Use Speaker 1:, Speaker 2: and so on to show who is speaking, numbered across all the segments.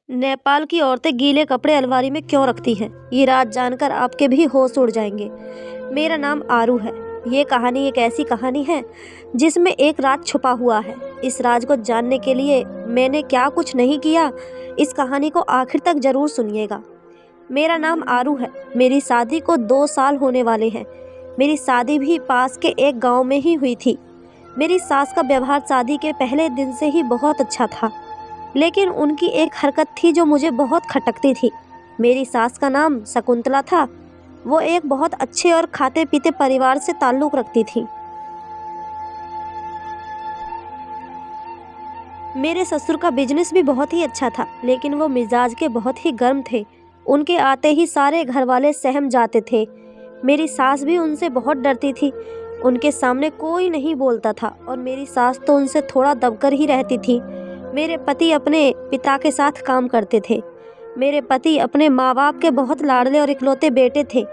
Speaker 1: नेपाल की औरतें गीले कपड़े अलमारी में क्यों रखती हैं? ये राज जानकर आपके भी होश उड़ जाएंगे। मेरा नाम आरू है। ये कहानी एक ऐसी कहानी है जिसमें एक राज छुपा हुआ है। इस राज को जानने के लिए मैंने क्या कुछ नहीं किया, इस कहानी को आखिर तक जरूर सुनिएगा। मेरा नाम आरू है। मेरी शादी को 2 साल होने वाले हैं। मेरी शादी भी पास के एक गांव में ही हुई थी। मेरी सास का व्यवहार शादी के पहले दिन से ही बहुत अच्छा था, लेकिन उनकी एक हरकत थी जो मुझे बहुत खटकती थी। मेरी सास का नाम शकुंतला था। वो एक बहुत अच्छे और खाते पीते परिवार से ताल्लुक़ रखती थी। मेरे ससुर का बिजनेस भी बहुत ही अच्छा था, लेकिन वो मिजाज के बहुत ही गर्म थे। उनके आते ही सारे घर वाले सहम जाते थे। मेरी सास भी उनसे बहुत डरती थी। उनके सामने कोई नहीं बोलता था और मेरी सास तो उनसे थोड़ा दबकर ही रहती थी। मेरे पति अपने पिता के साथ काम करते थे। मेरे पति अपने माँ बाप के बहुत लाडले और इकलौते बेटे थे।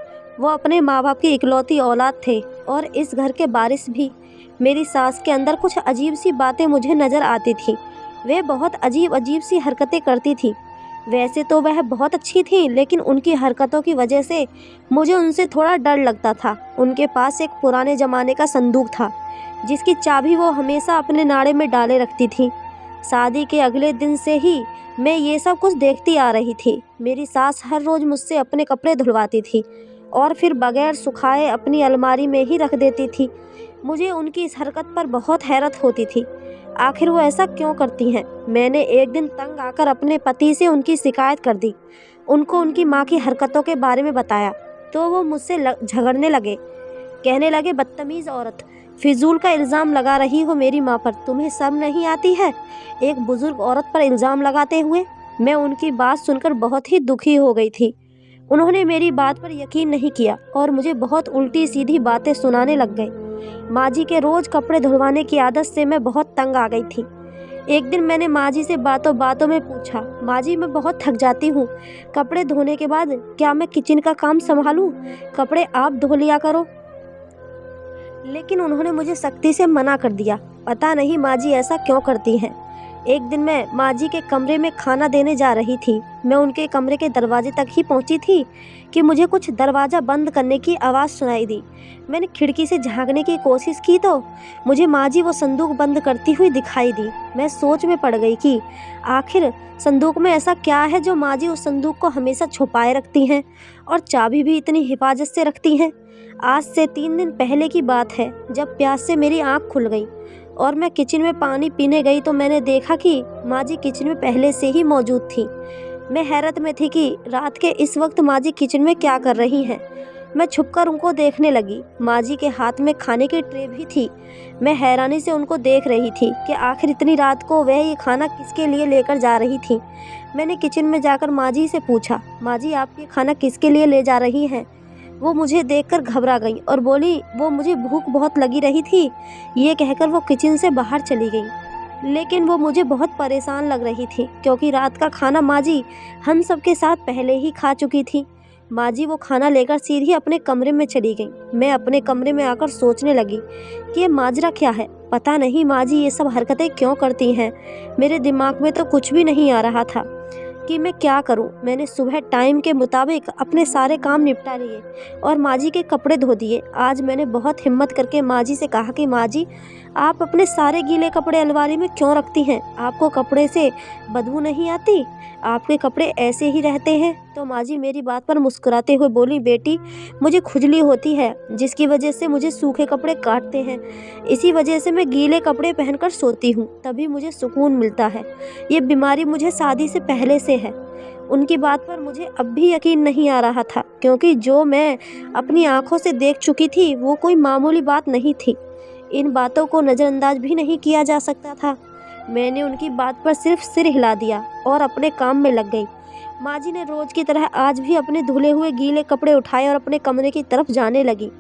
Speaker 1: वो अपने माँ बाप की इकलौती औलाद थे और इस घर के वारिस भी। मेरी सास के अंदर कुछ अजीब सी बातें मुझे नज़र आती थी। वह बहुत अजीब अजीब सी हरकतें करती थी। वैसे तो वह बहुत अच्छी थी, लेकिन उनकी हरकतों की वजह से मुझे उनसे थोड़ा डर लगता था। उनके पास एक पुराने ज़माने का संदूक था, जिसकी चाबी वो हमेशा अपने नाड़े में डाले रखती थी। शादी के अगले दिन से ही मैं ये सब कुछ देखती आ रही थी। मेरी सास हर रोज़ मुझसे अपने कपड़े धुलवाती थी और फिर बगैर सुखाए अपनी अलमारी में ही रख देती थी। मुझे उनकी इस हरकत पर बहुत हैरत होती थी। आखिर वो ऐसा क्यों करती हैं? मैंने एक दिन तंग आकर अपने पति से उनकी शिकायत कर दी। उनको उनकी माँ की हरकतों के बारे में बताया तो वो मुझसे झगड़ने लगे। कहने लगे, बदतमीज़ औरत, फिजूल का इल्ज़ाम लगा रही हो मेरी माँ पर, तुम्हें शर्म नहीं आती है एक बुजुर्ग औरत पर इल्ज़ाम लगाते हुए। मैं उनकी बात सुनकर बहुत ही दुखी हो गई थी। उन्होंने मेरी बात पर यकीन नहीं किया और मुझे बहुत उल्टी सीधी बातें सुनाने लग गए। माँ जी के रोज़ कपड़े धुलवाने की आदत से मैं बहुत तंग आ गई थी। एक दिन मैंने माँ जी से बातों बातों में पूछा, माँ जी मैं बहुत थक जाती हूँ, कपड़े धोने के बाद क्या मैं किचन का काम संभालूँ? कपड़े आप धो लिया करो। लेकिन उन्होंने मुझे सख्ती से मना कर दिया। पता नहीं माँ जी ऐसा क्यों करती हैं। एक दिन मैं माँ जी के कमरे में खाना देने जा रही थी। मैं उनके कमरे के दरवाजे तक ही पहुँची थी कि मुझे कुछ दरवाज़ा बंद करने की आवाज़ सुनाई दी। मैंने खिड़की से झांकने की कोशिश की तो मुझे माँ जी वो संदूक बंद करती हुई दिखाई दी। मैं सोच में पड़ गई कि आखिर संदूक में ऐसा क्या है जो माँ जी उस संदूक को हमेशा छुपाए रखती हैं और चाबी भी इतनी हिफाजत से रखती हैं। आज से 3 दिन पहले की बात है, जब प्यास से मेरी आँख खुल गई और मैं किचन में पानी पीने गई तो मैंने देखा कि माँ जी किचन में पहले से ही मौजूद थी। मैं हैरत में थी कि रात के इस वक्त माँ जी किचन में क्या कर रही हैं। मैं छुपकर उनको देखने लगी। माँ जी के हाथ में खाने की ट्रे भी थी। मैं हैरानी से उनको देख रही थी कि आखिर इतनी रात को वह ये खाना किसके लिए लेकर जा रही थी। मैंने किचन में जाकर माँ जी से पूछा, माँ जी आप ये खाना किसके लिए ले जा रही हैं? वो मुझे देखकर घबरा गई और बोली, वो मुझे भूख बहुत लगी रही थी। ये कहकर वो किचन से बाहर चली गई। लेकिन वो मुझे बहुत परेशान लग रही थी, क्योंकि रात का खाना माँ जी हम सबके साथ पहले ही खा चुकी थी। माँ जी वो खाना लेकर सीधी अपने कमरे में चली गई। मैं अपने कमरे में आकर सोचने लगी कि ये माजरा क्या है। पता नहीं माँ जी ये सब हरकतें क्यों करती हैं। मेरे दिमाग में तो कुछ भी नहीं आ रहा था कि मैं क्या करूं। मैंने सुबह टाइम के मुताबिक अपने सारे काम निपटा लिए और माँ जी के कपड़े धो दिए। आज मैंने बहुत हिम्मत करके माँ जी से कहा कि माँ जी आप अपने सारे गीले कपड़े अलमारी में क्यों रखती हैं? आपको कपड़े से बदबू नहीं आती? आपके कपड़े ऐसे ही रहते हैं? तो माँ जी मेरी बात पर मुस्कुराते हुए बोली, बेटी मुझे खुजली होती है, जिसकी वजह से मुझे सूखे कपड़े काटते हैं। इसी वजह से मैं गीले कपड़े पहनकर सोती हूँ, तभी मुझे सुकून मिलता है। ये बीमारी मुझे शादी से पहले से है। उनकी बात पर मुझे अब भी यकीन नहीं आ रहा था, क्योंकि जो मैं अपनी आंखों से देख चुकी थी वो कोई मामूली बात नहीं थी। इन बातों को नज़रअंदाज भी नहीं किया जा सकता था। मैंने उनकी बात पर सिर्फ सिर हिला दिया और अपने काम में लग गई। माँ जी ने रोज़ की तरह आज भी अपने धुले हुए गीले कपड़े उठाए और अपने कमरे की तरफ जाने लगी।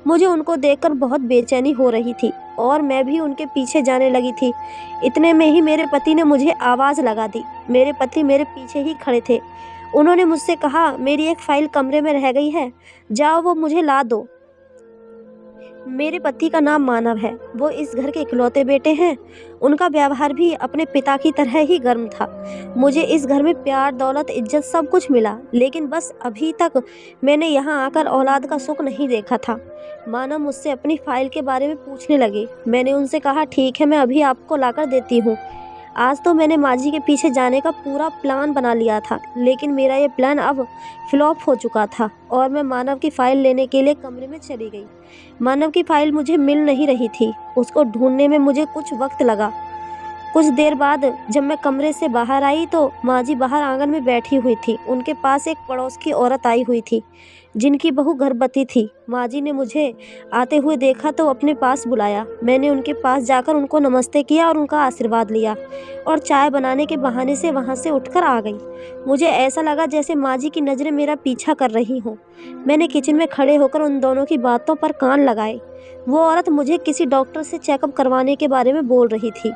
Speaker 1: मुझे उनको देखकर बहुत बेचैनी हो रही थी और मैं भी उनके पीछे जाने लगी थी। इतने में ही मेरे पति ने मुझे आवाज़ लगा दी। मेरे पति मेरे पीछे ही खड़े थे। उन्होंने मुझसे कहा, मेरी एक फ़ाइल कमरे में रह गई है, जाओ वो मुझे ला दो। मेरे पति का नाम मानव है। वो इस घर के इकलौते बेटे हैं। उनका व्यवहार भी अपने पिता की तरह ही गर्म था। मुझे इस घर में प्यार, दौलत, इज्जत सब कुछ मिला, लेकिन बस अभी तक मैंने यहाँ आकर औलाद का सुख नहीं देखा था। मानव मुझसे अपनी फाइल के बारे में पूछने लगे। मैंने उनसे कहा, ठीक है, मैं अभी आपको लाकर देती हूँ। आज तो मैंने माजी के पीछे जाने का पूरा प्लान बना लिया था, लेकिन मेरा ये प्लान अब फ्लॉप हो चुका था और मैं मानव की फ़ाइल लेने के लिए कमरे में चली गई। मानव की फ़ाइल मुझे मिल नहीं रही थी। उसको ढूंढने में मुझे कुछ वक्त लगा। कुछ देर बाद जब मैं कमरे से बाहर आई तो माँ जी बाहर आंगन में बैठी हुई थी। उनके पास एक पड़ोस की औरत आई हुई थी जिनकी बहू गर्भवती थी। माँ जी ने मुझे आते हुए देखा तो अपने पास बुलाया। मैंने उनके पास जाकर उनको नमस्ते किया और उनका आशीर्वाद लिया और चाय बनाने के बहाने से वहाँ से उठकर आ गई। मुझे ऐसा लगा जैसे माँ जी की नज़रें मेरा पीछा कर रही हों। मैंने किचन में खड़े होकर उन दोनों की बातों पर कान लगाए। वो औरत मुझे किसी डॉक्टर से चेकअप करवाने के बारे में बोल रही थी।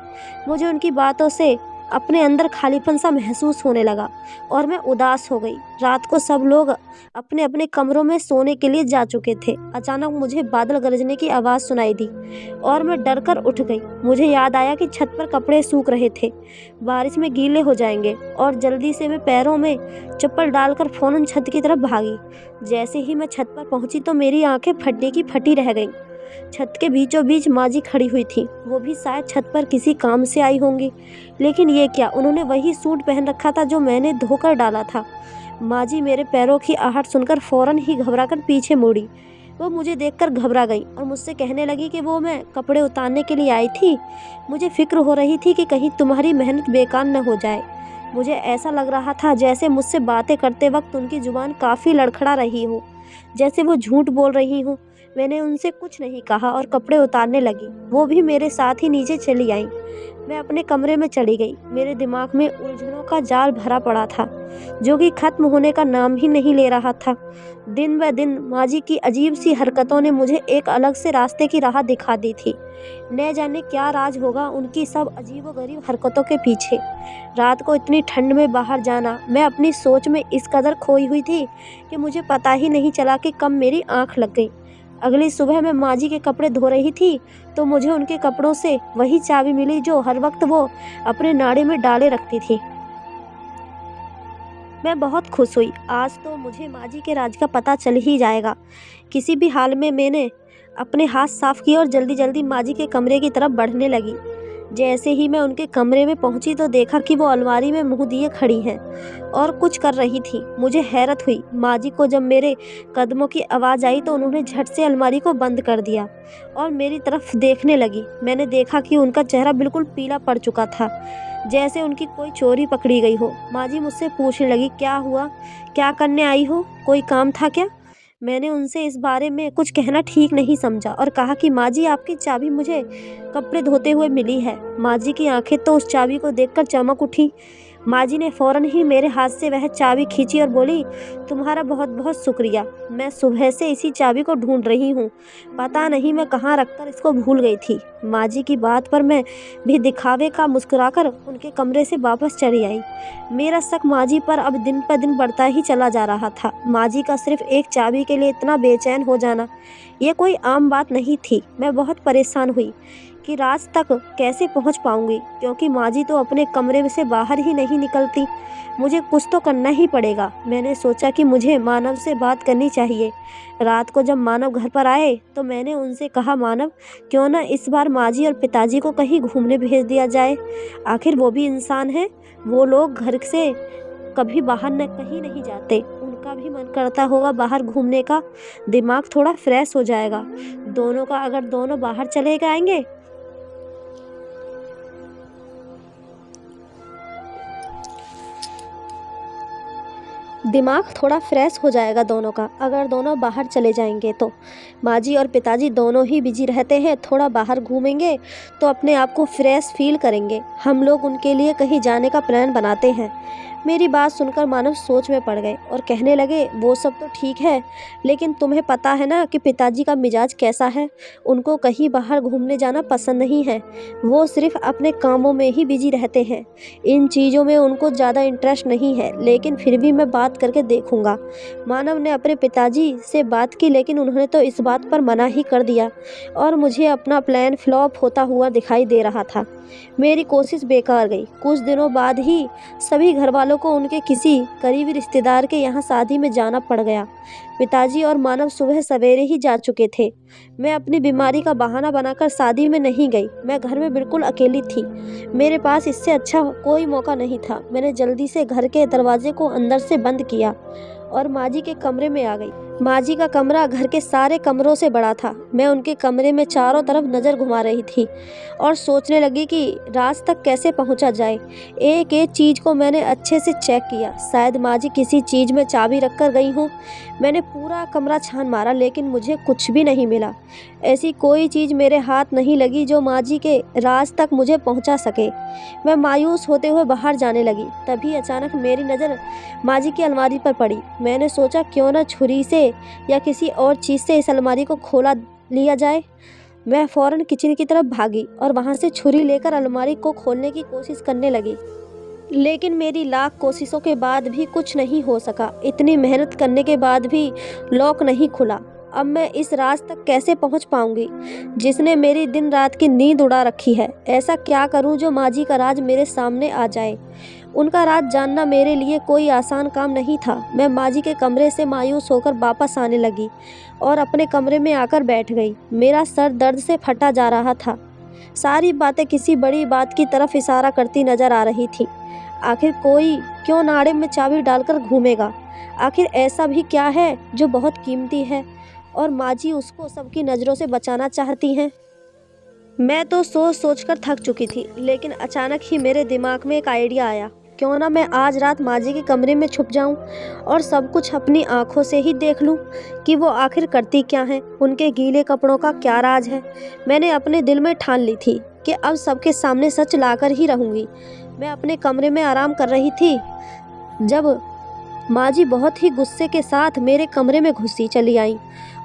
Speaker 1: मुझे उनकी बातों से अपने अंदर खालीपन सा महसूस होने लगा और मैं उदास हो गई। रात को सब लोग अपने अपने कमरों में सोने के लिए जा चुके थे। अचानक मुझे बादल गरजने की आवाज़ सुनाई दी और मैं डरकर उठ गई। मुझे याद आया कि छत पर कपड़े सूख रहे थे, बारिश में गीले हो जाएंगे, और जल्दी से मैं पैरों में चप्पल डालकर फौरन छत की तरफ भागी। जैसे ही मैं छत पर पहुंची तो मेरी आंखें फटने की फटी रह गईं। छत के बीचों बीच माँ जी खड़ी हुई थी। वो भी शायद छत पर किसी काम से आई होंगी, लेकिन ये क्या, उन्होंने वही सूट पहन रखा था जो मैंने धोकर डाला था। माँ जी मेरे पैरों की आहट सुनकर फौरन ही घबराकर पीछे मुड़ी। वो मुझे देखकर घबरा गई और मुझसे कहने लगी कि वो मैं कपड़े उतारने के लिए आई थी। मुझे फिक्र हो रही थी कि कहीं तुम्हारी मेहनत बेकार न हो जाए। मुझे ऐसा लग रहा था जैसे मुझसे बातें करते वक्त उनकी जुबान काफ़ी लड़खड़ा रही हो, जैसे वो झूठ बोल रही हो। मैंने उनसे कुछ नहीं कहा और कपड़े उतारने लगी। वो भी मेरे साथ ही नीचे चली आईं। मैं अपने कमरे में चली गई। मेरे दिमाग में उलझनों का जाल भरा पड़ा था जो कि खत्म होने का नाम ही नहीं ले रहा था। दिन ब दिन माँ जी की अजीब सी हरकतों ने मुझे एक अलग से रास्ते की राह दिखा दी थी। न जाने क्या राज होगा उनकी सब अजीबोगरीब हरकतों के पीछे। रात को इतनी ठंड में बाहर जाना, मैं अपनी सोच में इस कदर खोई हुई थी कि मुझे पता ही नहीं चला कि कब मेरी आँख लग गई। अगली सुबह मैं माँ जी के कपड़े धो रही थी तो मुझे उनके कपड़ों से वही चाबी मिली जो हर वक्त वो अपने नाड़े में डाले रखती थी। मैं बहुत खुश हुई। आज तो मुझे माँ जी के राज का पता चल ही जाएगा। किसी भी हाल में मैंने अपने हाथ साफ किए और जल्दी जल्दी माँ जी के कमरे की तरफ बढ़ने लगी। जैसे ही मैं उनके कमरे में पहुंची तो देखा कि वो अलमारी में मुंह दिए खड़ी हैं और कुछ कर रही थी। मुझे हैरत हुई। माँ जी को जब मेरे कदमों की आवाज़ आई तो उन्होंने झट से अलमारी को बंद कर दिया और मेरी तरफ देखने लगी। मैंने देखा कि उनका चेहरा बिल्कुल पीला पड़ चुका था, जैसे उनकी कोई चोरी पकड़ी गई हो। माँ जी मुझसे पूछने लगी, क्या हुआ, क्या करने आई हो, कोई काम था क्या? मैंने उनसे इस बारे में कुछ कहना ठीक नहीं समझा और कहा कि माँ जी, आपकी चाबी मुझे कपड़े धोते हुए मिली है। माँ जी की आंखें तो उस चाबी को देखकर चमक उठी। माँ जी ने फ़ौरन ही मेरे हाथ से वह चाबी खींची और बोली, तुम्हारा बहुत बहुत शुक्रिया। मैं सुबह से इसी चाबी को ढूंढ रही हूँ। पता नहीं मैं कहाँ रखकर इसको भूल गई थी। माँ जी की बात पर मैं भी दिखावे का मुस्कुराकर उनके कमरे से वापस चली आई। मेरा शक माँ जी पर अब दिन पर दिन बढ़ता ही चला जा रहा था। माँ जी का सिर्फ एक चाबी के लिए इतना बेचैन हो जाना, ये कोई आम बात नहीं थी। मैं बहुत परेशान हुई कि राज तक कैसे पहुंच पाऊंगी, क्योंकि माँ जी तो अपने कमरे से बाहर ही नहीं निकलती। मुझे कुछ तो करना ही पड़ेगा। मैंने सोचा कि मुझे मानव से बात करनी चाहिए। रात को जब मानव घर पर आए तो मैंने उनसे कहा, मानव, क्यों ना इस बार माँ जी और पिताजी को कहीं घूमने भेज दिया जाए। आखिर वो भी इंसान हैं। वो लोग घर से कभी बाहर न कहीं नहीं जाते। उनका भी मन करता होगा बाहर घूमने का, दिमाग थोड़ा फ्रेश हो जाएगा दोनों का, अगर दोनों बाहर चले जाएंगे। दिमाग थोड़ा फ्रेश हो जाएगा दोनों का, अगर दोनों बाहर चले जाएंगे तो। माँ जी और पिताजी दोनों ही बिजी रहते हैं, थोड़ा बाहर घूमेंगे तो अपने आप को फ्रेश फील करेंगे। हम लोग उनके लिए कहीं जाने का प्लान बनाते हैं। मेरी बात सुनकर मानव सोच में पड़ गए और कहने लगे, वो सब तो ठीक है, लेकिन तुम्हें पता है ना कि पिताजी का मिजाज कैसा है। उनको कहीं बाहर घूमने जाना पसंद नहीं है। वो सिर्फ अपने कामों में ही बिजी रहते हैं। इन चीज़ों में उनको ज़्यादा इंटरेस्ट नहीं है। लेकिन फिर भी मैं बात बात करके देखूंगा। मानव ने अपने पिताजी से बात की, लेकिन उन्होंने तो इस बात पर मना ही कर दिया और मुझे अपना प्लान फ्लॉप होता हुआ दिखाई दे रहा था। मेरी कोशिश बेकार गई। कुछ दिनों बाद ही सभी घर वालों को उनके किसी करीबी रिश्तेदार के यहाँ शादी में जाना पड़ गया। पिताजी और मानव सुबह सवेरे ही जा चुके थे। मैं अपनी बीमारी का बहाना बनाकर शादी में नहीं गई। मैं घर में बिल्कुल अकेली थी। मेरे पास इससे अच्छा कोई मौका नहीं था। मैंने जल्दी से घर के दरवाजे को अंदर से बंद किया और माँ जी के कमरे में आ गई। माँ जी का कमरा घर के सारे कमरों से बड़ा था। मैं उनके कमरे में चारों तरफ नज़र घुमा रही थी और सोचने लगी कि राज तक कैसे पहुंचा जाए। एक एक चीज़ को मैंने अच्छे से चेक किया। शायद माँ जी किसी चीज़ में चाबी रख कर गई हों। मैंने पूरा कमरा छान मारा, लेकिन मुझे कुछ भी नहीं मिला। ऐसी कोई चीज़ मेरे हाथ नहीं लगी जो माँ जी के राज तक मुझे पहुँचा सके। मैं मायूस होते हुए बाहर जाने लगी। तभी अचानक मेरी नज़र माँ जी की अलमारी पर पड़ी। मैंने सोचा क्यों न छुरी से या किसी और चीज़ से इस अलमारी को खोला लिया जाए। मैं फ़ौरन किचन की तरफ भागी और वहाँ से छुरी लेकर अलमारी को खोलने की कोशिश करने लगी, लेकिन मेरी लाख कोशिशों के बाद भी कुछ नहीं हो सका। इतनी मेहनत करने के बाद भी लॉक नहीं खुला। अब मैं इस राज तक कैसे पहुंच पाऊंगी जिसने मेरी दिन रात की नींद उड़ा रखी है। ऐसा क्या करूं जो माँ जी का राज मेरे सामने आ जाए। उनका राज जानना मेरे लिए कोई आसान काम नहीं था। मैं माँ जी के कमरे से मायूस होकर वापस आने लगी और अपने कमरे में आकर बैठ गई। मेरा सर दर्द से फटा जा रहा था। सारी बातें किसी बड़ी बात की तरफ इशारा करती नजर आ रही थी। आखिर कोई क्यों नाड़े में चाबी डालकर घूमेगा। आखिर ऐसा भी क्या है जो बहुत कीमती है और माँ जी उसको सबकी नज़रों से बचाना चाहती हैं। मैं तो सोच सोच कर थक चुकी थी, लेकिन अचानक ही मेरे दिमाग में एक आइडिया आया। क्यों ना मैं आज रात माँ जी के कमरे में छुप जाऊं और सब कुछ अपनी आंखों से ही देख लूं कि वो आखिर करती क्या हैं, उनके गीले कपड़ों का क्या राज है। मैंने अपने दिल में ठान ली थी कि अब सबके सामने सच लाकर ही रहूंगी। मैं अपने कमरे में आराम कर रही थी जब माँ जी बहुत ही गुस्से के साथ मेरे कमरे में घुसी चली आई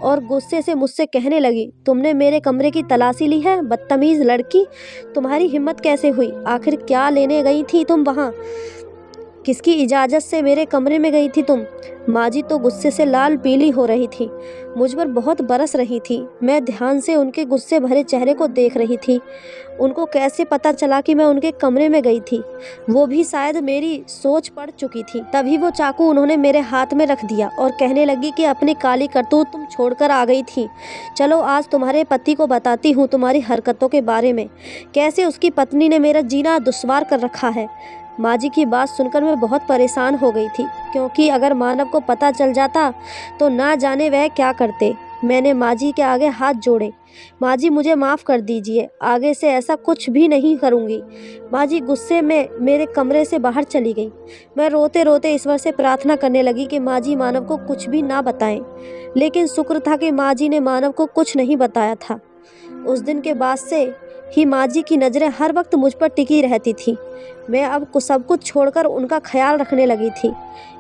Speaker 1: और गुस्से से मुझसे कहने लगी, तुमने मेरे कमरे की तलाशी ली है, बदतमीज लड़की। तुम्हारी हिम्मत कैसे हुई? आखिर क्या लेने गई थी तुम वहाँ? किसकी इजाज़त से मेरे कमरे में गई थी तुम? माँ जी तो गुस्से से लाल पीली हो रही थी, मुझ पर बहुत बरस रही थी। मैं ध्यान से उनके गुस्से भरे चेहरे को देख रही थी। उनको कैसे पता चला कि मैं उनके कमरे में गई थी? वो भी शायद मेरी सोच पड़ चुकी थी। तभी वो चाकू उन्होंने मेरे हाथ में रख दिया और कहने लगी कि अपनी काली करतूत तुम छोड़कर आ गई थी। चलो आज तुम्हारे पति को बताती हूँ तुम्हारी हरकतों के बारे में, कैसे उसकी पत्नी ने मेरा जीना दुश्वार कर रखा है। माँ जी की बात सुनकर मैं बहुत परेशान हो गई थी, क्योंकि अगर मानव को पता चल जाता तो ना जाने वह क्या करते। मैंने माँ जी के आगे हाथ जोड़े। माँ जी मुझे माफ़ कर दीजिए, आगे से ऐसा कुछ भी नहीं करूँगी। माँ जी गुस्से में मेरे कमरे से बाहर चली गई। मैं रोते रोते ईश्वर से प्रार्थना करने लगी कि माँ जी मानव को कुछ भी ना बताएं, लेकिन शुक्र था कि माँ जी ने मानव को कुछ नहीं बताया था। उस दिन के बाद से ही माँ जी की नज़रें हर वक्त मुझ पर टिकी रहती थी। मैं अब सब कुछ छोड़कर उनका ख्याल रखने लगी थी।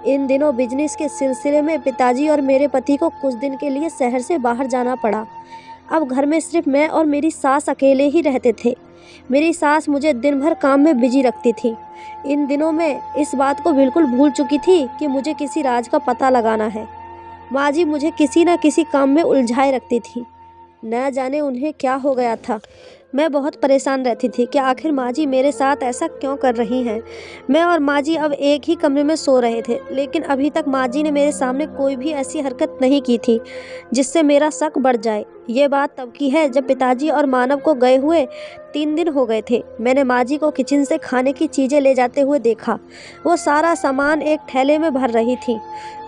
Speaker 1: इन दिनों बिजनेस के सिलसिले में पिताजी और मेरे पति को कुछ दिन के लिए शहर से बाहर जाना पड़ा। अब घर में सिर्फ मैं और मेरी सास अकेले ही रहते थे। मेरी सास मुझे दिन भर काम में बिजी रखती थी। इन दिनों मैं इस बात को बिल्कुल भूल चुकी थी कि मुझे किसी राज का पता लगाना है। माँ जी मुझे किसी न किसी काम में उलझाए रखती थी। न जाने उन्हें क्या हो गया था। मैं बहुत परेशान रहती थी कि आखिर माँ जी मेरे साथ ऐसा क्यों कर रही हैं। मैं और माँ जी अब एक ही कमरे में सो रहे थे, लेकिन अभी तक माँ जी ने मेरे सामने कोई भी ऐसी हरकत नहीं की थी जिससे मेरा शक बढ़ जाए। ये बात तब की है जब पिताजी और मानव को गए हुए 3 दिन हो गए थे। मैंने माँ जी को किचन से खाने की चीज़ें ले जाते हुए देखा। वो सारा सामान एक थैले में भर रही थी।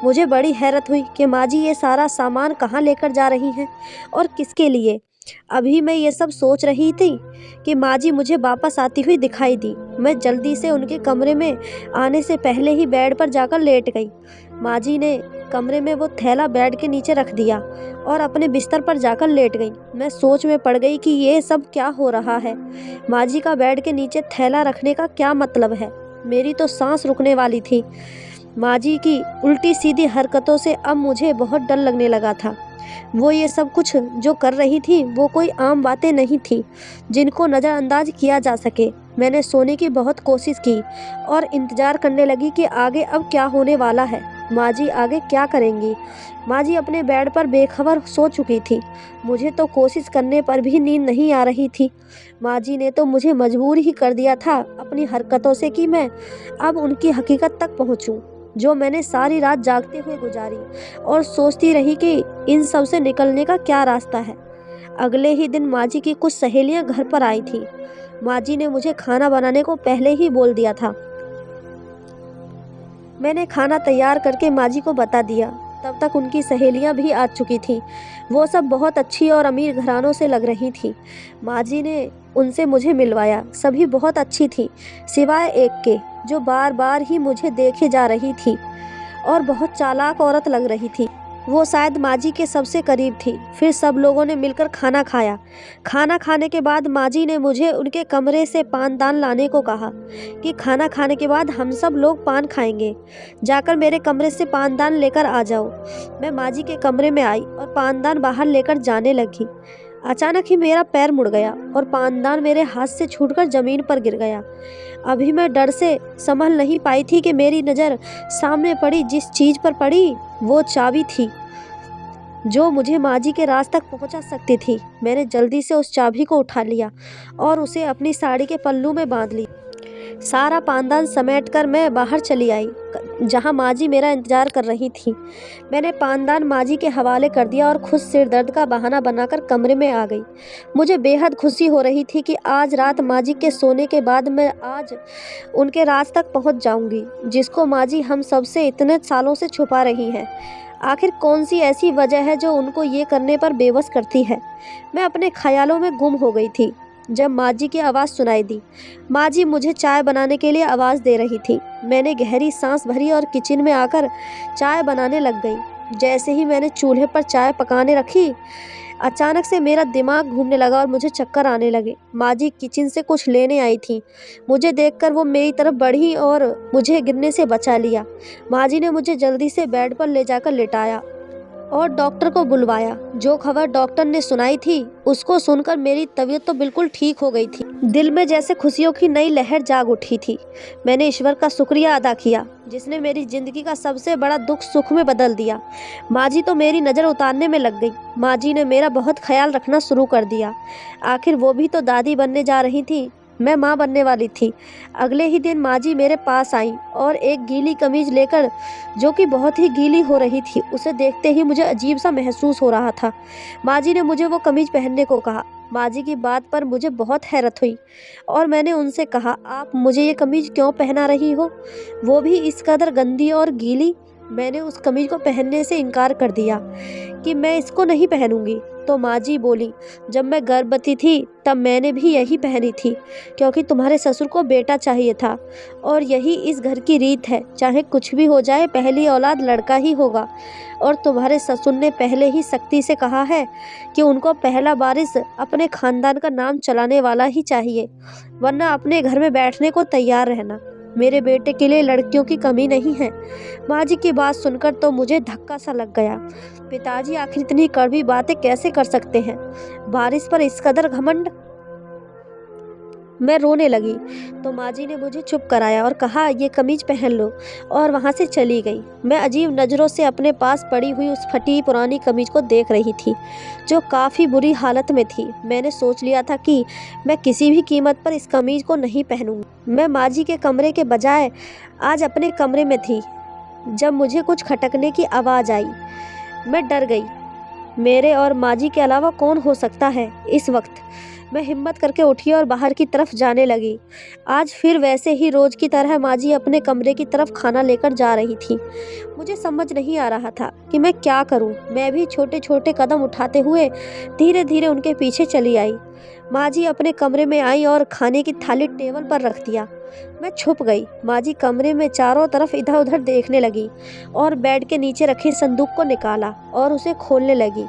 Speaker 1: मुझे बड़ी हैरत हुई कि माँ जी ये सारा सामान कहाँ लेकर जा रही हैं और किसके लिए। अभी मैं ये सब सोच रही थी कि माँ जी मुझे वापस आती हुई दिखाई दी। मैं जल्दी से उनके कमरे में आने से पहले ही बेड पर जाकर लेट गई। माँ जी ने कमरे में वो थैला बेड के नीचे रख दिया और अपने बिस्तर पर जाकर लेट गई। मैं सोच में पड़ गई कि ये सब क्या हो रहा है। माँ जी का बेड के नीचे थैला रखने का क्या मतलब है। मेरी तो सांस रुकने वाली थी। माँ जी की उल्टी सीधी हरकतों से अब मुझे बहुत डर लगने लगा था। वो ये सब कुछ जो कर रही थी वो कोई आम बातें नहीं थी जिनको नज़रअंदाज किया जा सके। मैंने सोने की बहुत कोशिश की और इंतज़ार करने लगी कि आगे अब क्या होने वाला है। माँ जी आगे क्या करेंगी। माँ जी अपने बेड पर बेखबर सो चुकी थी। मुझे तो कोशिश करने पर भी नींद नहीं आ रही थी। माँ जी ने तो मुझे मजबूर ही कर दिया था अपनी हरकतों से कि मैं अब उनकी हकीकत तक पहुँचूँ, जो मैंने सारी रात जागते हुए गुजारी और सोचती रही कि इन सब से निकलने का क्या रास्ता है। अगले ही दिन माँ जी की कुछ सहेलियाँ घर पर आई थी। माँ जी ने मुझे खाना बनाने को पहले ही बोल दिया था। मैंने खाना तैयार करके माँ जी को बता दिया। तब तक उनकी सहेलियाँ भी आ चुकी थीं। वो सब बहुत अच्छी और अमीर घरानों से लग रही थीं। माँ जी ने उनसे मुझे मिलवाया। सभी बहुत अच्छी थीं, सिवाय एक के, जो बार बार ही मुझे देखे जा रही थी और बहुत चालाक औरत लग रही थी। वो शायद माँ जी के सबसे करीब थी। फिर सब लोगों ने मिलकर खाना खाया। खाना खाने के बाद माँ जी ने मुझे उनके कमरे से पानदान लाने को कहा कि खाना खाने के बाद हम सब लोग पान खाएंगे। जाकर मेरे कमरे से पानदान लेकर आ जाओ। मैं माँ जी के कमरे में आई और पानदान बाहर लेकर जाने लगी। अचानक ही मेरा पैर मुड़ गया और पानदान मेरे हाथ से छूटकर जमीन पर गिर गया। अभी मैं डर से संभल नहीं पाई थी कि मेरी नज़र सामने पड़ी जिस चीज़ पर पड़ी वो चाबी थी जो मुझे माँ जी के राज तक पहुँचा सकती थी। मैंने जल्दी से उस चाबी को उठा लिया और उसे अपनी साड़ी के पल्लू में बांध ली। सारा पानदान समेटकर मैं बाहर चली आई, जहाँ माँ जी मेरा इंतजार कर रही थी। मैंने पानदान माँ जी के हवाले कर दिया और खुद सिर दर्द का बहाना बनाकर कमरे में आ गई। मुझे बेहद खुशी हो रही थी कि आज रात माँ जी के सोने के बाद मैं आज उनके राज तक पहुँच जाऊँगी, जिसको माँ जी हम सबसे इतने सालों से छुपा रही हैं। आखिर कौन सी ऐसी वजह है जो उनको ये करने पर बेबस करती है। मैं अपने ख्यालों में गुम हो गई थी जब माँ जी की आवाज़ सुनाई दी। माँ जी मुझे चाय बनाने के लिए आवाज़ दे रही थी। मैंने गहरी सांस भरी और किचन में आकर चाय बनाने लग गई। जैसे ही मैंने चूल्हे पर चाय पकाने रखी, अचानक से मेरा दिमाग घूमने लगा और मुझे चक्कर आने लगे। माँ जी किचन से कुछ लेने आई थी। मुझे देखकर वो मेरी तरफ बढ़ी और मुझे गिरने से बचा लिया। माँ जी ने मुझे जल्दी से बेड पर ले जाकर लिटाया और डॉक्टर को बुलवाया। जो खबर डॉक्टर ने सुनाई थी उसको सुनकर मेरी तबीयत तो बिल्कुल ठीक हो गई थी। दिल में जैसे खुशियों की नई लहर जाग उठी थी। मैंने ईश्वर का शुक्रिया अदा किया, जिसने मेरी जिंदगी का सबसे बड़ा दुख सुख में बदल दिया। माँ जी तो मेरी नज़र उतारने में लग गई। माँ जी ने मेरा बहुत ख्याल रखना शुरू कर दिया। आखिर वो भी तो दादी बनने जा रही थी, मैं माँ बनने वाली थी। अगले ही दिन माँ जी मेरे पास आई और एक गीली कमीज लेकर, जो कि बहुत ही गीली हो रही थी। उसे देखते ही मुझे अजीब सा महसूस हो रहा था। माँ जी ने मुझे वो कमीज पहनने को कहा। माँ जी की बात पर मुझे बहुत हैरत हुई और मैंने उनसे कहा, आप मुझे ये कमीज क्यों पहना रही हो, वो भी इस कदर गंदी और गीली। मैंने उस कमीज को पहनने से इनकार कर दिया कि मैं इसको नहीं पहनूंगी। तो माँ जी बोली, जब मैं गर्भवती थी तब मैंने भी यही पहनी थी, क्योंकि तुम्हारे ससुर को बेटा चाहिए था और यही इस घर की रीत है। चाहे कुछ भी हो जाए, पहली औलाद लड़का ही होगा। और तुम्हारे ससुर ने पहले ही सख्ती से कहा है कि उनको पहला वारिस अपने खानदान का नाम चलाने वाला ही चाहिए, वरना अपने घर में बैठने को तैयार रहना। मेरे बेटे के लिए लड़कियों की कमी नहीं है। माँ जी की बात सुनकर तो मुझे धक्का सा लग गया। पिताजी आखिर इतनी कड़वी बातें कैसे कर सकते हैं, वारिस पर इस कदर घमंड। मैं रोने लगी तो माँ जी ने मुझे चुप कराया और कहा, ये कमीज पहन लो, और वहाँ से चली गई। मैं अजीब नज़रों से अपने पास पड़ी हुई उस फटी पुरानी कमीज को देख रही थी, जो काफ़ी बुरी हालत में थी। मैंने सोच लिया था कि मैं किसी भी कीमत पर इस कमीज को नहीं पहनूंगी। मैं माँ जी के कमरे के बजाय आज अपने कमरे में थी जब मुझे कुछ खटकने की आवाज़ आई। मैं डर गई। मेरे और माँ जी के अलावा कौन हो सकता है इस वक्त। मैं हिम्मत करके उठी और बाहर की तरफ जाने लगी। आज फिर वैसे ही रोज की तरह माँ जी अपने कमरे की तरफ खाना लेकर जा रही थी। मुझे समझ नहीं आ रहा था कि मैं क्या करूं। मैं भी छोटे छोटे कदम उठाते हुए धीरे धीरे उनके पीछे चली आई। माँ जी अपने कमरे में आई और खाने की थाली टेबल पर रख दिया। मैं छुप गई। माँ जी कमरे में चारों तरफ इधर उधर देखने लगी और बेड के नीचे रखे संदूक को निकाला और उसे खोलने लगी।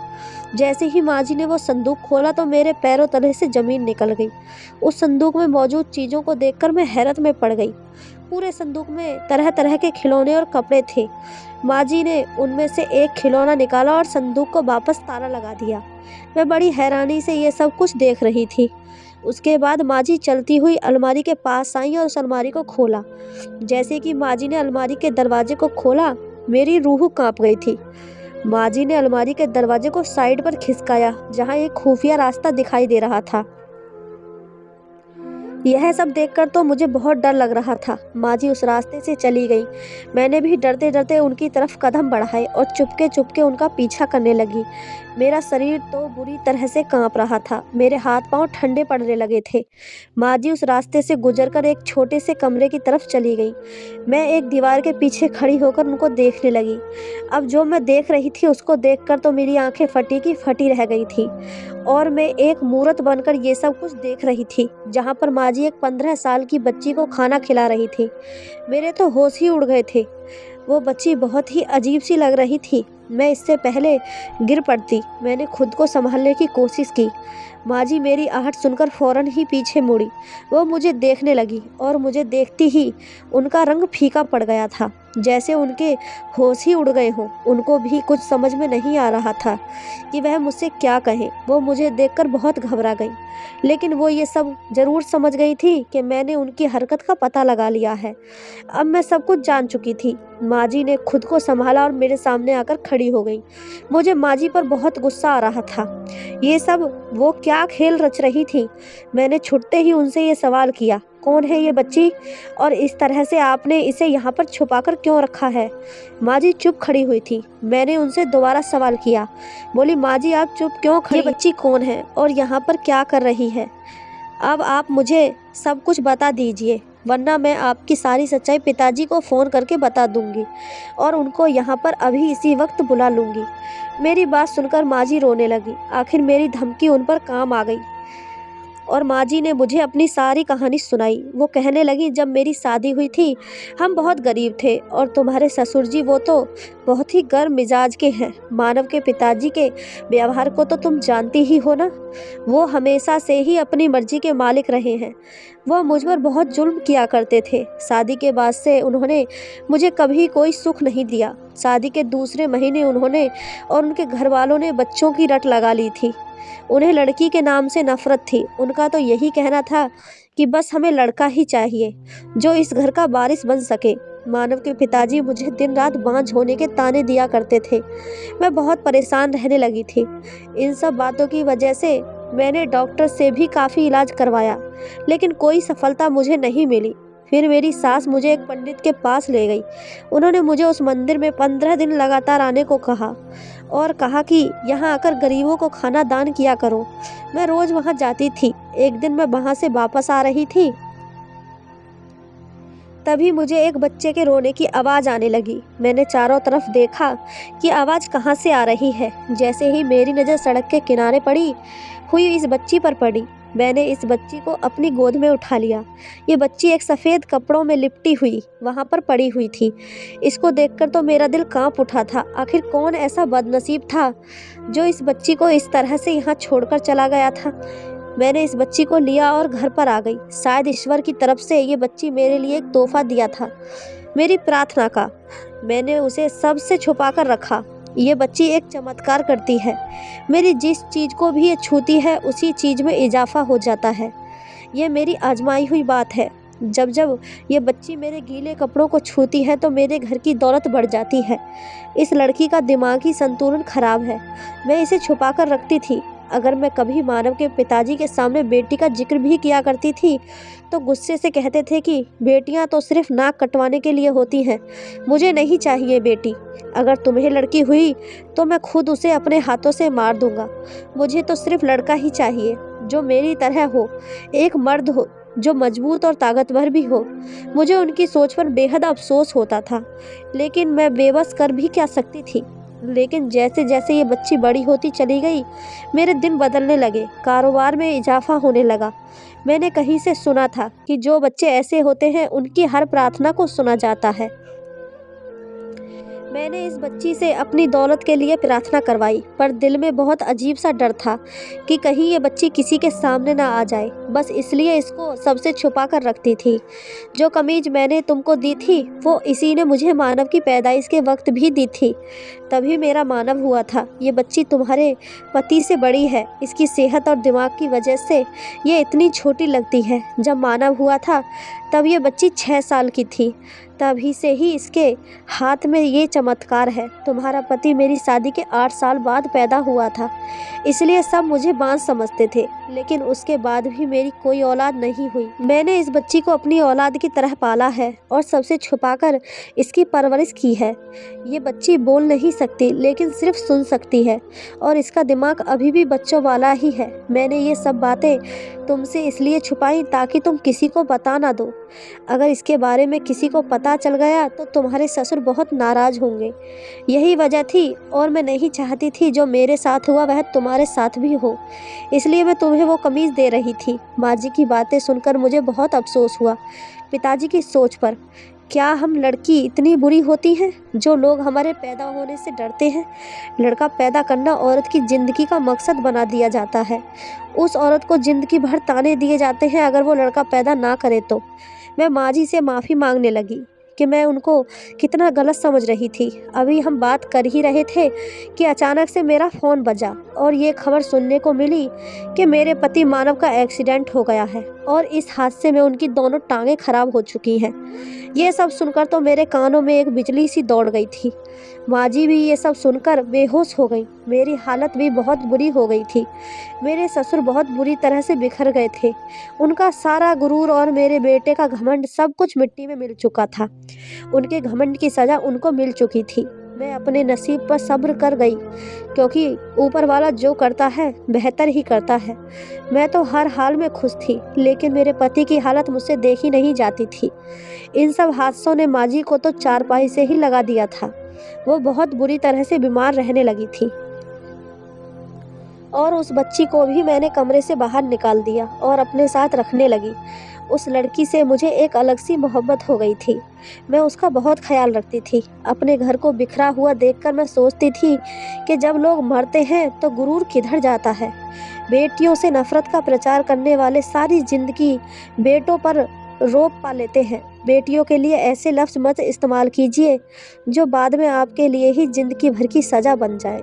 Speaker 1: जैसे ही माँ जी ने वो संदूक खोला तो मेरे पैरों तले से ज़मीन निकल गई। उस संदूक में मौजूद चीज़ों को देखकर मैं हैरत में पड़ गई। पूरे संदूक में तरह तरह के खिलौने और कपड़े थे। माँ जी ने उनमें से एक खिलौना निकाला और संदूक को वापस ताला लगा दिया। मैं बड़ी हैरानी से ये सब कुछ देख रही थी। उसके बाद माँ जी चलती हुई अलमारी के पास आई और उस अलमारी को खोला। जैसे कि माँ जी ने अलमारी के दरवाजे को खोला, मेरी रूह कांप गई थी। माँ जी ने अलमारी के दरवाजे को साइड पर खिसकाया जहाँ एक खुफिया रास्ता दिखाई दे रहा था। यह सब देखकर तो मुझे बहुत डर लग रहा था। माँ जी उस रास्ते से चली गई। मैंने भी डरते डरते उनकी तरफ कदम बढ़ाए और चुपके चुपके उनका पीछा करने लगी। मेरा शरीर तो बुरी तरह से कांप रहा था, मेरे हाथ पांव ठंडे पड़ने लगे थे। माँ जी उस रास्ते से गुजरकर एक छोटे से कमरे की तरफ चली गई। मैं एक दीवार के पीछे खड़ी होकर उनको देखने लगी। अब जो मैं देख रही थी उसको देखकर तो मेरी आंखें फटी की फटी रह गई थी और मैं एक मूरत बनकर ये सब कुछ देख रही थी, जहाँ पर माँ जी एक 15 साल की बच्ची को खाना खिला रही थी। मेरे तो होश ही उड़ गए थे। वो बच्ची बहुत ही अजीब सी लग रही थी। मैं इससे पहले गिर पड़ती। मैंने खुद को संभालने की कोशिश की। माँ जी मेरी आहट सुनकर फौरन ही पीछे मुड़ी। वो मुझे देखने लगी और मुझे देखती ही उनका रंग फीका पड़ गया था, जैसे उनके होश ही उड़ गए हों। उनको भी कुछ समझ में नहीं आ रहा था कि वह मुझसे क्या कहें। वो मुझे देखकर बहुत घबरा गई, लेकिन वो ये सब ज़रूर समझ गई थी कि मैंने उनकी हरकत का पता लगा लिया है। अब मैं सब कुछ जान चुकी थी। माँ जी ने खुद को संभाला और मेरे सामने आकर खड़ी हो गई। मुझे माँ जी पर बहुत गुस्सा आ रहा था। ये सब वो क्या खेल रच रही थी। मैंने छुटते ही उनसे ये सवाल किया, कौन है ये बच्ची और इस तरह से आपने इसे यहाँ पर छुपाकर क्यों रखा है? माँ जी चुप खड़ी हुई थी। मैंने उनसे दोबारा सवाल किया। बोली, माँ जी आप चुप क्यों खड़ी? ये बच्ची कौन है और यहाँ पर क्या कर रही है? अब आप मुझे सब कुछ बता दीजिए, वरना मैं आपकी सारी सच्चाई पिताजी को फ़ोन करके बता दूंगी और उनको यहाँ पर अभी इसी वक्त बुला लूँगी। मेरी बात सुनकर माँ जी रोने लगी। आखिर मेरी धमकी उन पर काम आ गई और माँ जी ने मुझे अपनी सारी कहानी सुनाई। वो कहने लगी, जब मेरी शादी हुई थी हम बहुत गरीब थे और तुम्हारे ससुर जी वो तो बहुत ही गर्म मिजाज के हैं। मानव के पिताजी के व्यवहार को तो तुम जानती ही हो ना। वो हमेशा से ही अपनी मर्जी के मालिक रहे हैं। वो मुझ पर बहुत जुल्म किया करते थे। शादी के बाद से उन्होंने मुझे कभी कोई सुख नहीं दिया। शादी के दूसरे महीने उन्होंने और उनके घर वालों ने बच्चों की रट लगा ली थी। उन्हें लड़की के नाम से नफरत थी। उनका तो यही कहना था कि बस हमें लड़का ही चाहिए जो इस घर का वारिस बन सके। मानव के पिताजी मुझे दिन रात बांझ होने के ताने दिया करते थे। मैं बहुत परेशान रहने लगी थी। इन सब बातों की वजह से मैंने डॉक्टर से भी काफ़ी इलाज करवाया, लेकिन कोई सफलता मुझे नहीं मिली। फिर मेरी सास मुझे एक पंडित के पास ले गई। उन्होंने मुझे उस मंदिर में 15 दिन लगातार आने को कहा और कहा कि यहाँ आकर गरीबों को खाना दान किया करो। मैं रोज़ वहाँ जाती थी। एक दिन मैं वहाँ से वापस आ रही थी, तभी मुझे एक बच्चे के रोने की आवाज़ आने लगी। मैंने चारों तरफ देखा कि आवाज़ कहाँ से आ रही है। जैसे ही मेरी नज़र सड़क के किनारे पड़ी हुई इस बच्ची पर पड़ी, मैंने इस बच्ची को अपनी गोद में उठा लिया। ये बच्ची एक सफ़ेद कपड़ों में लिपटी हुई वहाँ पर पड़ी हुई थी। इसको देखकर तो मेरा दिल कांप उठा था। आखिर कौन ऐसा बदनसीब था जो इस बच्ची को इस तरह से यहाँ छोड़कर चला गया था। मैंने इस बच्ची को लिया और घर पर आ गई। शायद ईश्वर की तरफ से ये बच्ची मेरे लिए एक तोहफा दिया था, मेरी प्रार्थना का। मैंने उसे सबसे छुपा कर रखा। ये बच्ची एक चमत्कार करती है। मेरी जिस चीज़ को भी ये छूती है उसी चीज़ में इजाफा हो जाता है। ये मेरी आजमाई हुई बात है। जब जब ये बच्ची मेरे गीले कपड़ों को छूती है तो मेरे घर की दौलत बढ़ जाती है। इस लड़की का दिमागी संतुलन खराब है। मैं इसे छुपा कर रखती थी। अगर मैं कभी मानव के पिताजी के सामने बेटी का जिक्र भी किया करती थी तो गुस्से से कहते थे कि बेटियां तो सिर्फ नाक कटवाने के लिए होती हैं, मुझे नहीं चाहिए बेटी। अगर तुम्हें लड़की हुई तो मैं खुद उसे अपने हाथों से मार दूंगा। मुझे तो सिर्फ लड़का ही चाहिए जो मेरी तरह हो, एक मर्द हो जो मजबूत और ताकतवर भी हो। मुझे उनकी सोच पर बेहद अफसोस होता था, लेकिन मैं बेबस कर भी क्या सकती थी। लेकिन जैसे जैसे ये बच्ची बड़ी होती चली गई मेरे दिन बदलने लगे, कारोबार में इजाफा होने लगा। मैंने कहीं से सुना था कि जो बच्चे ऐसे होते हैं उनकी हर प्रार्थना को सुना जाता है। मैंने इस बच्ची से अपनी दौलत के लिए प्रार्थना करवाई, पर दिल में बहुत अजीब सा डर था कि कहीं ये बच्ची किसी के सामने ना आ जाए। बस इसलिए इसको सबसे छुपा कर रखती थी। जो कमीज़ मैंने तुमको दी थी वो इसी ने मुझे मानव की पैदाइश के वक्त भी दी थी, तभी मेरा मानव हुआ था। ये बच्ची तुम्हारे पति से बड़ी है, इसकी सेहत और दिमाग की वजह से ये इतनी छोटी लगती है। जब मानव हुआ था तब ये बच्ची 6 साल की थी, तभी से ही इसके हाथ में ये चमत्कार है। तुम्हारा पति मेरी शादी के 8 साल बाद पैदा हुआ था, इसलिए सब मुझे बांझ समझते थे, लेकिन उसके बाद भी मेरी कोई औलाद नहीं हुई। मैंने इस बच्ची को अपनी औलाद की तरह पाला है और सबसे छुपाकर इसकी परवरिश की है। ये बच्ची बोल नहीं सकती, लेकिन सिर्फ सुन सकती है और इसका दिमाग अभी भी बच्चों वाला ही है। मैंने ये सब बातें तुमसे इसलिए छुपाई ताकि तुम किसी को बता ना दो। अगर इसके बारे में किसी को पता चल गया तो तुम्हारे ससुर बहुत नाराज़ होंगे। यही वजह थी और मैं नहीं चाहती थी जो मेरे साथ हुआ वह तुम्हारे साथ भी हो, इसलिए मैं तुम्हें वो कमीज़ दे रही थी। माँ जी की बातें सुनकर मुझे बहुत अफसोस हुआ पिताजी की सोच पर। क्या हम लड़की इतनी बुरी होती हैं जो लोग हमारे पैदा होने से डरते हैं? लड़का पैदा करना औरत की ज़िंदगी का मकसद बना दिया जाता है। उस औरत को ज़िंदगी भर ताने दिए जाते हैं अगर वो लड़का पैदा ना करे तो। मैं माँ जी से माफ़ी मांगने लगी कि मैं उनको कितना गलत समझ रही थी। अभी हम बात कर ही रहे थे कि अचानक से मेरा फ़ोन बजा और ये खबर सुनने को मिली कि मेरे पति मानव का एक्सीडेंट हो गया है और इस हादसे में उनकी दोनों टांगें खराब हो चुकी हैं। ये सब सुनकर तो मेरे कानों में एक बिजली सी दौड़ गई थी। माँ जी भी ये सब सुनकर बेहोश हो गई। मेरी हालत भी बहुत बुरी हो गई थी। मेरे ससुर बहुत बुरी तरह से बिखर गए थे। उनका सारा गुरूर और मेरे बेटे का घमंड सब कुछ मिट्टी में मिल चुका था। उनके घमंड की सज़ा उनको मिल चुकी थी। मैं अपने नसीब पर सब्र कर गई, क्योंकि ऊपर वाला जो करता है बेहतर ही करता है। मैं तो हर हाल में खुश थी, लेकिन मेरे पति की हालत मुझसे देखी नहीं जाती थी। इन सब हादसों ने माँ जी को तो चारपाई से ही लगा दिया था। वो बहुत बुरी तरह से बीमार रहने लगी थी और उस बच्ची को भी मैंने कमरे से बाहर निकाल दिया और अपने साथ रखने लगी। उस लड़की से मुझे एक अलग सी मोहब्बत हो गई थी। मैं उसका बहुत ख्याल रखती थी। अपने घर को बिखरा हुआ देखकर मैं सोचती थी कि जब लोग मरते हैं तो गुरूर किधर जाता है। बेटियों से नफरत का प्रचार करने वाले सारी जिंदगी बेटों पर रोप पा लेते हैं। बेटियों के लिए ऐसे लफ्ज़ मत इस्तेमाल कीजिए जो बाद में आपके लिए ही ज़िंदगी भर की सज़ा बन जाए।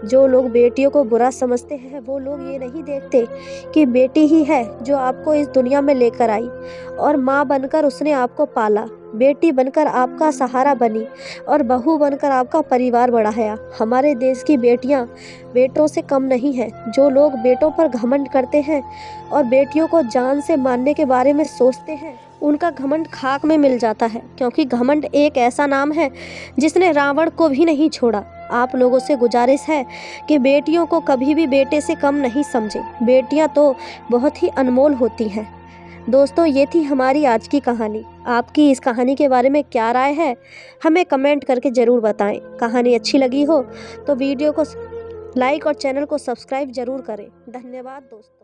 Speaker 1: जो लोग बेटियों को बुरा समझते हैं वो लोग ये नहीं देखते कि बेटी ही है जो आपको इस दुनिया में लेकर आई और माँ बनकर उसने आपको पाला, बेटी बनकर आपका सहारा बनी और बहू बनकर आपका परिवार बढ़ाया। हमारे देश की बेटियाँ बेटों से कम नहीं हैं। जो लोग बेटों पर घमंड करते हैं और बेटियों को जान से मारने के बारे में सोचते हैं, उनका घमंड खाक में मिल जाता है, क्योंकि घमंड एक ऐसा नाम है जिसने रावण को भी नहीं छोड़ा। आप लोगों से गुजारिश है कि बेटियों को कभी भी बेटे से कम नहीं समझें। बेटियां तो बहुत ही अनमोल होती हैं। दोस्तों, ये थी हमारी आज की कहानी। आपकी इस कहानी के बारे में क्या राय है, हमें कमेंट करके ज़रूर बताएं। कहानी अच्छी लगी हो तो वीडियो को लाइक और चैनल को सब्सक्राइब ज़रूर करें। धन्यवाद दोस्तों।